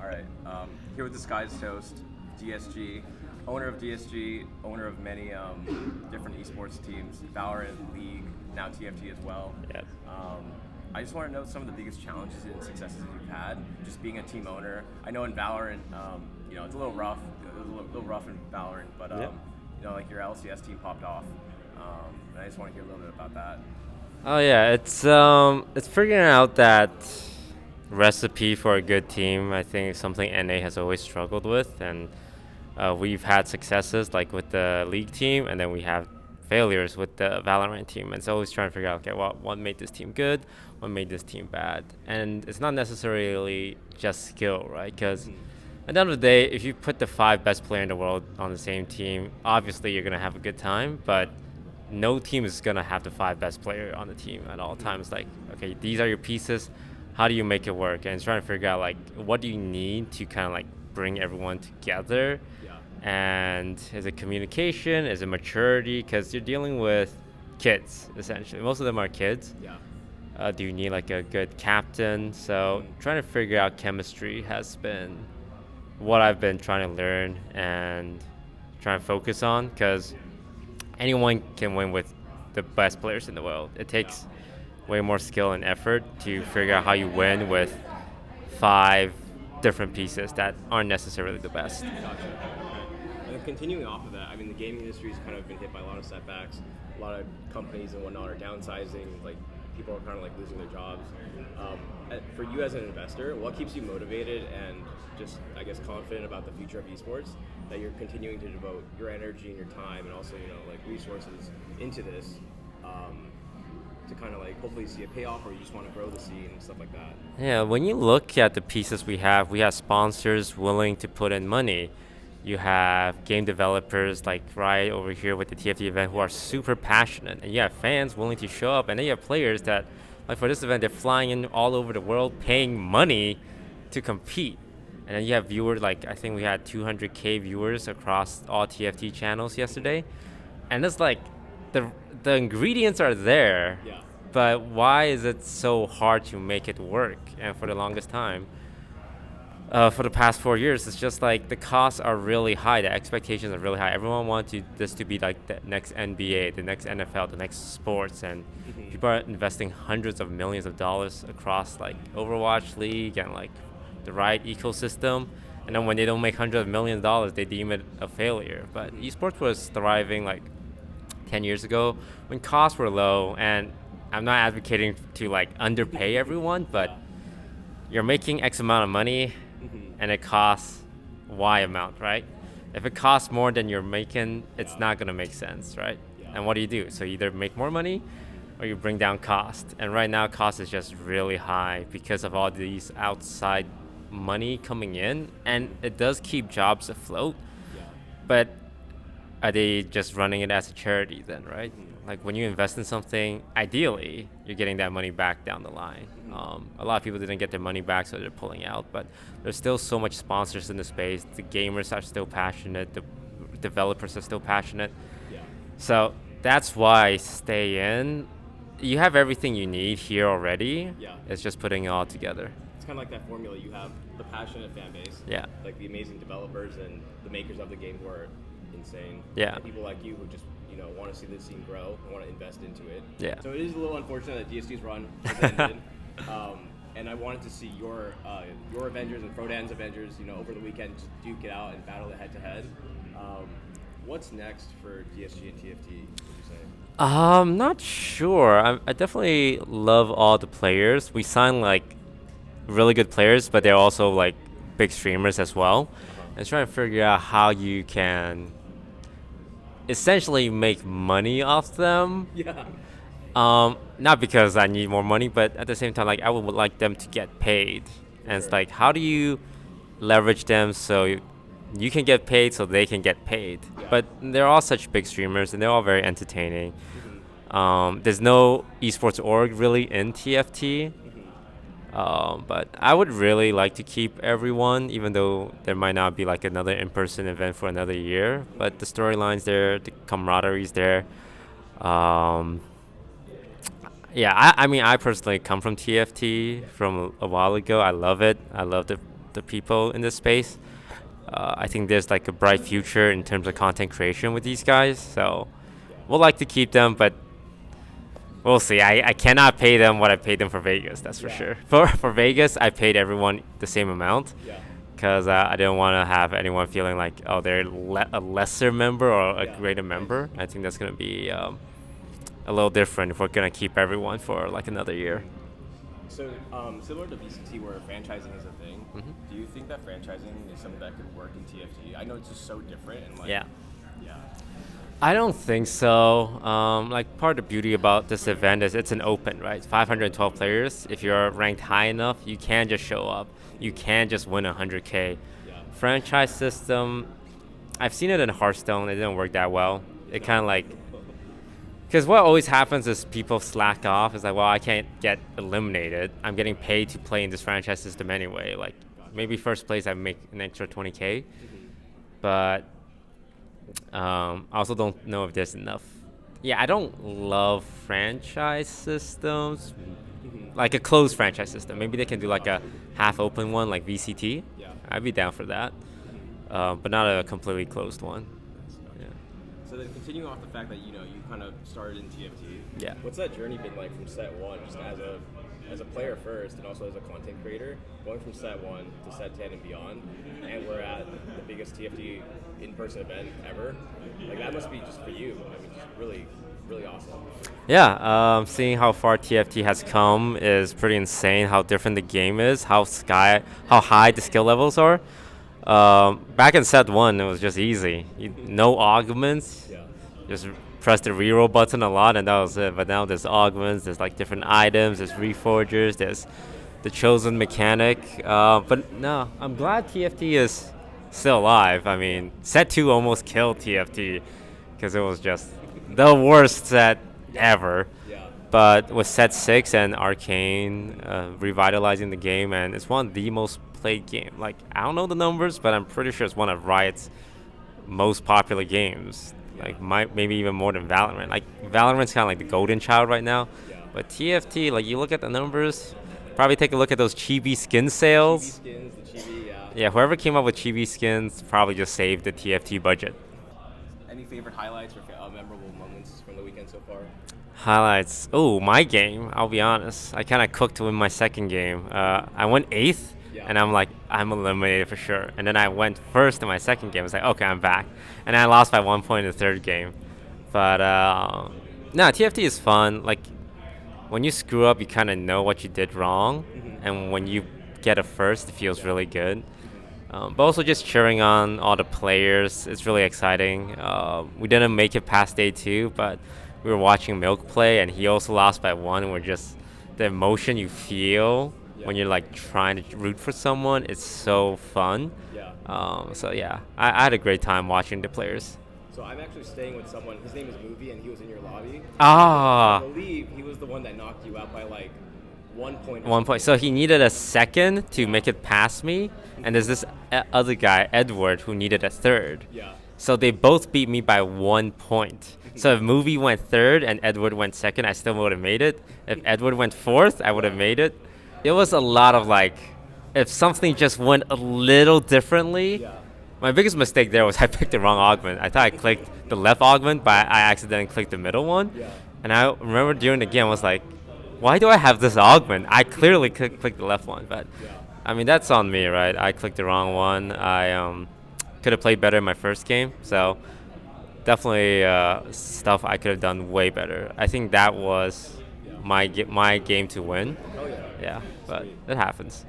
right. Here with the Sky's Toast, DSG, owner of DSG, owner of many different esports teams, Valorant, League, now TFT as well. Yes. I just want to know some of the biggest challenges and successes you've had, just being a team owner. I know in Valorant, it's a little rough. It was a little rough in Valorant, but like your LCS team popped off. And I just want to hear a little bit about that. Oh yeah, it's figuring out that recipe for a good team. I think is something NA has always struggled with, and we've had successes like with the League team, and then we have failures with the Valorant team. And it's always trying to figure out, okay, what made this team good, what made this team bad, and it's not necessarily just skill, right? Because at the end of the day, if you put the 5 best player in the world on the same team, obviously you're gonna have a good time, but no team is gonna have the 5 best player on the team at all times. Like, okay, these are your pieces. How do you make it work? And it's trying to figure out like what do you need to kind of like bring everyone together. And is it communication? Is it maturity? Because you're dealing with kids essentially. Most of them are kids. Do you need like a good captain? So trying to figure out chemistry has been what I've been trying to learn and trying to focus on, because anyone can win with the best players in the world. It takes way more skill and effort to figure out how you win with 5 different pieces that aren't necessarily the best. Gotcha. And continuing off of that, I mean, the gaming industry has kind of been hit by a lot of setbacks. A lot of companies and whatnot are downsizing. Like, people are kind of like losing their jobs. For you as an investor, what keeps you motivated and just, I guess, confident about the future of esports, that you're continuing to devote your energy and your time and also, like resources into this to kind of like hopefully see a payoff, or you just want to grow the scene and stuff like that? Yeah, when you look at the pieces we have sponsors willing to put in money. You have game developers like right over here with the TFT event who are super passionate, and you have fans willing to show up, and then you have players that, like for this event, they're flying in all over the world paying money to compete. And then you have viewers, like I think we had 200K viewers across all TFT channels yesterday. And it's like the ingredients are there, but why is it so hard to make it work? And for the longest time, for the past 4 years, it's just like the costs are really high, the expectations are really high. Everyone wants this to be like the next NBA, the next NFL, the next sports, and people are investing hundreds of millions of dollars across like Overwatch League and like the Riot ecosystem. And then when they don't make hundreds of millions of dollars, they deem it a failure. But esports was thriving like 10 years ago when costs were low. And I'm not advocating to like underpay everyone, but you're making X amount of money and it costs Y amount, right? If it costs more than you're making, it's not gonna make sense, right? And what do? So you either make more money or you bring down cost. And right now cost is just really high because of all these outside money coming in, and it does keep jobs afloat. But are they just running it as a charity then, right? Like when you invest in something, ideally you're getting that money back down the line. A lot of people didn't get their money back, so they're pulling out, but there's still so much sponsors in the space. The gamers are still passionate, the developers are still passionate. So that's why I stay in. You have everything you need here already. It's just putting it all together. It's kind of like that formula. You have the passionate fan base, like the amazing developers and the makers of the game who are insane. And people like you who just want to see the scene grow and want to invest into it. So it is a little unfortunate that DSG's run has ended. And I wanted to see your Avengers and Frodan's Avengers, over the weekend, duke it out and battle it head to head. What's next for DSG and TFT, would you say? I'm not sure. I definitely love all the players. We signed like really good players, but they're also like big streamers as well. And trying to figure out how you can essentially make money off them. Not because I need more money, but at the same time, like I would like them to get paid. And it's like, how do you leverage them so you can get paid so they can get paid? But they're all such big streamers and they're all very entertaining. There's no esports org really in TFT. But I would really like to keep everyone, even though there might not be like another in-person event for another year. But the storyline's there, the camaraderie's there. I mean, I personally come from TFT from a while ago. I love it. I love the the people in this space. I think there's like a bright future in terms of content creation with these guys. So we'll like to keep them, but we'll see. I cannot pay them what I paid them for Vegas. That's for sure. For Vegas, I paid everyone the same amount because I didn't want to have anyone feeling like, oh, they're a lesser member or a greater member. I think that's going to be a little different if we're going to keep everyone for like another year. So similar to VCT where franchising is a thing, do you think that franchising is something that could work in TFT? I know it's just so different and like I don't think so. Like part of the beauty about this event is it's an open, right? 512 players. If you're ranked high enough, you can just show up. You can just win 100K. Franchise system, I've seen it in Hearthstone. It didn't work that well. It kind of like, because what always happens is people slack off. It's like, well, I can't get eliminated. I'm getting paid to play in this franchise system anyway. Like maybe first place I make an extra 20K, but I also don't know if there's enough. Yeah, I don't love franchise systems, like a closed franchise system. Maybe they can do like a half open one like VCT. I'd be down for that, but not a completely closed one. So then continuing off the fact that you kind of started in TFT, what's that journey been like from set one, just as a player first and also as a content creator, going from set 1 to set 10 and beyond, and we're at the biggest TFT in-person event ever. Like that must be just for you. I mean, just really, really awesome. Yeah, seeing how far TFT has come is pretty insane. How different the game is, how high the skill levels are. Back in set 1, it was just easy. No augments. Just press the reroll button a lot, and that was it. But now there's augments. There's like different items. There's reforgers. There's the chosen mechanic. But no, I'm glad TFT is still alive. I mean, set 2 almost killed TFT because it was just the worst set ever. But with set 6 and Arcane revitalizing the game, and it's one of the most played game. Like, I don't know the numbers, but I'm pretty sure it's one of Riot's most popular games. Like, maybe even more than Valorant. Like, Valorant's kind of like the golden child right now. But TFT, like, you look at the numbers, probably take a look at those chibi skin sales. Chibi skins, the chibi, Yeah, whoever came up with chibi skins probably just saved the TFT budget. Any favorite highlights or memorable moments from the weekend so far? Highlights. Oh, my game, I'll be honest. I kind of cooked to win my second game. I went 8th, and I'm like, I'm eliminated for sure. And then I went first in my second game. I was like, okay, I'm back. And I lost by 1 point in the third game. But, no, TFT is fun. Like, when you screw up, you kind of know what you did wrong. And when you get a first, it feels really good. But also just cheering on all the players. It's really exciting. We didn't make it past day 2, but we were watching Milk play, and he also lost by 1. And we're just, the emotion you feel when you're like trying to root for someone, it's so fun. So yeah, I had a great time watching the players. So I'm actually staying with someone, his name is Movie, and he was in your lobby. Ah. I believe he was the one that knocked you out by like 1 point. 1 point. So he needed a second to make it past me, and there's this other guy, Edward, who needed a third. So they both beat me by 1 point. So if Movie went third and Edward went second, I still would have made it. If Edward went fourth, I would have made it. It was a lot of like, if something just went a little differently. My biggest mistake there was I picked the wrong augment. I thought I clicked the left augment, but I accidentally clicked the middle one. And I remember during the game, I was like, why do I have this augment? I clearly clicked the left one. But I mean, that's on me, right? I clicked the wrong one. I could have played better in my first game. So definitely stuff I could have done way better. I think that was my game to win. Yeah, but it happens.